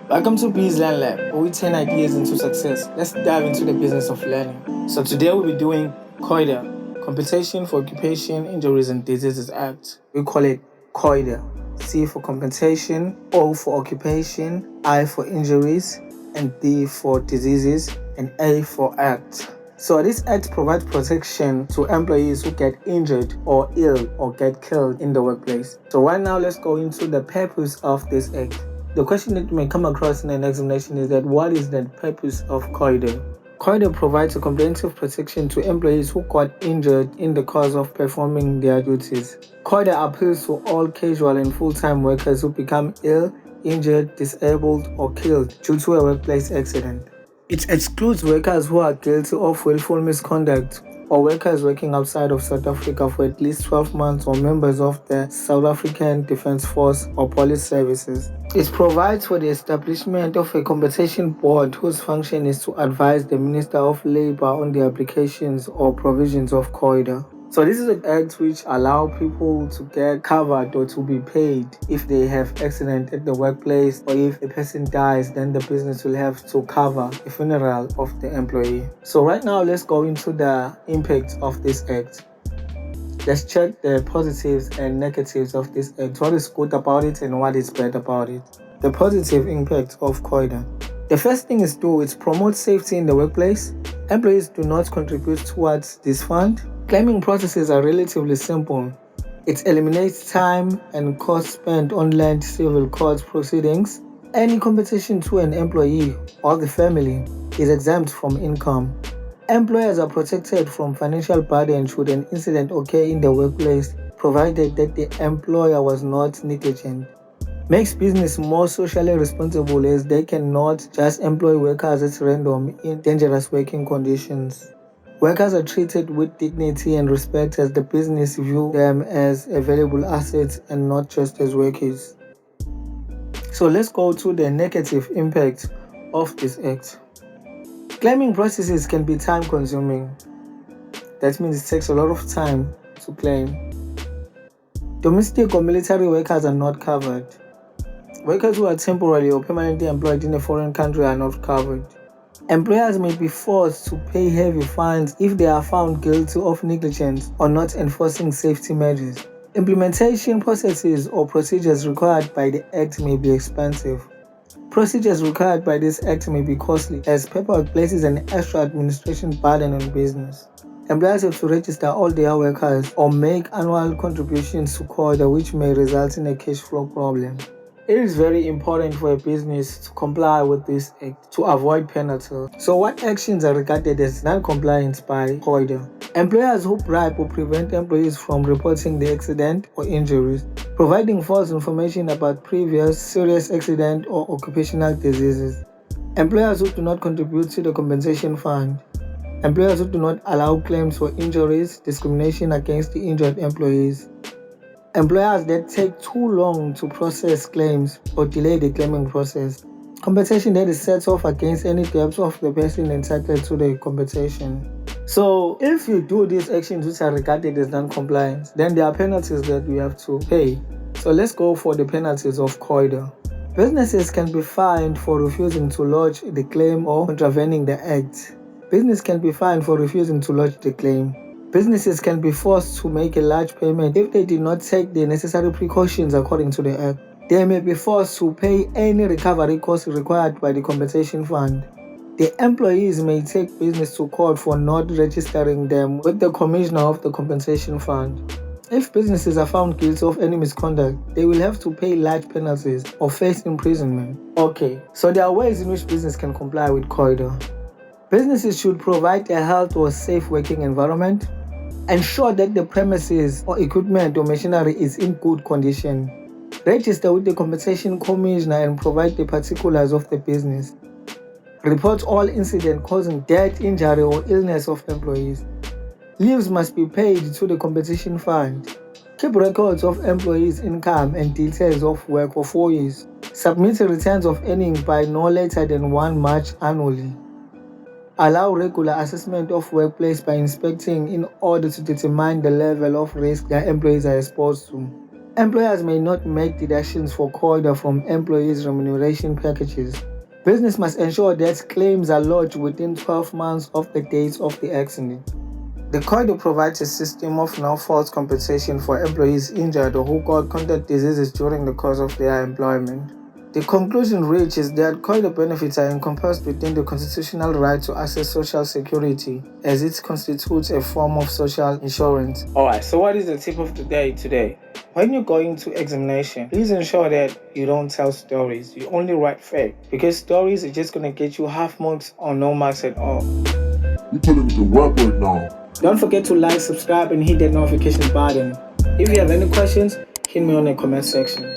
Welcome to Bees Learn Lab, where we turn ideas into success. Let's dive into the business of learning. So today we'll be doing COIDA, Compensation for Occupation, Injuries and Diseases Act. We call it COIDA. C for compensation, O for occupation, I for injuries, and D for diseases, and A for act. So this act provides protection to employees who get injured or ill or get killed in the workplace. So right now let's go into the purpose of this act. The question that you may come across in an examination is that what is the purpose of COIDA? COIDA provides a comprehensive protection to employees who got injured in the course of performing their duties. COIDA appeals to all casual and full-time workers who become ill, injured, disabled, or killed due to a workplace accident. It excludes workers who are guilty of willful misconduct or workers working outside of South Africa for at least 12 months or members of the South African Defence Force or police services. It provides for the establishment of a compensation board whose function is to advise the Minister of Labour on the applications or provisions of COIDA. So this is an act which allow people to get covered or to be paid if they have accident at the workplace, or if a person dies, then the business will have to cover the funeral of the employee. So right now let's go into the impact of this act. Let's check the positives and negatives of this act. What is good about it and what is bad about it. The positive impact of COIDA. The first thing it promotes safety in the workplace. Employees do not contribute towards this fund. Claiming processes are relatively simple. It eliminates time and cost spent on land civil court proceedings. Any compensation to an employee or the family is exempt from income. Employers are protected from financial burden should an incident occur in the workplace, provided that the employer was not negligent. Makes business more socially responsible, as they cannot just employ workers at random in dangerous working conditions. Workers are treated with dignity and respect, as the business view them as a valuable asset and not just as workers. So let's go to the negative impact of this act. Claiming processes can be time consuming. That means it takes a lot of time to claim. Domestic or military workers are not covered. Workers who are temporarily or permanently employed in a foreign country are not covered. Employers may be forced to pay heavy fines if they are found guilty of negligence or not enforcing safety measures. Implementation processes or procedures required by the Act may be expensive. Procedures required by this Act may be costly, as paperwork places an extra administration burden on business. Employers have to register all their workers or make annual contributions to COIDA, which may result in a cash flow problem. It is very important for a business to comply with this act to avoid penalties. So what actions are regarded as non-compliance by COIDA? Employers who bribe or prevent employees from reporting the accident or injuries. Providing false information about previous serious accident or occupational diseases. Employers who do not contribute to the compensation fund. Employers who do not allow claims for injuries, discrimination against the injured employees. Employers that take too long to process claims or delay the claiming process. Compensation that is set off against any debts of the person entitled to the compensation. So if you do these actions which are regarded as non-compliance, then there are penalties that you have to pay. So let's go for the penalties of COIDA. Businesses can be fined for refusing to lodge the claim or contravening the act. Business can be fined for refusing to lodge the claim. Businesses can be forced to make a large payment if they did not take the necessary precautions according to the Act. They may be forced to pay any recovery costs required by the compensation fund. The employees may take business to court for not registering them with the Commissioner of the Compensation Fund. If businesses are found guilty of any misconduct, they will have to pay large penalties or face imprisonment. Okay, so there are ways in which business can comply with COIDA. Businesses should provide a health or safe working environment. Ensure that the premises or equipment or machinery is in good condition. Register with the Compensation Commissioner and provide the particulars of the business. Report all incidents causing death, injury, or illness of employees. Leaves must be paid to the Compensation Fund. Keep records of employees' income and details of work for 4 years. Submit returns of earnings by no later than 1 March annually. Allow regular assessment of workplace by inspecting in order to determine the level of risk that employees are exposed to. Employers may not make deductions for COIDA from employees' remuneration packages. Business must ensure that claims are lodged within 12 months of the date of the accident. The COIDA provides a system of no-fault compensation for employees injured or who got contact diseases during the course of their employment. The conclusion reached is that COIDA benefits are encompassed within the constitutional right to access social security, as it constitutes a form of social insurance. Alright, so what is the tip of the day today? When you're going to examination, please ensure that you don't tell stories. You only write facts, because stories are just going to get you half marks or no marks at all. You're telling me to rap right now. Don't forget to like, subscribe, and hit that notification button. If you have any questions, hit me on the comment section.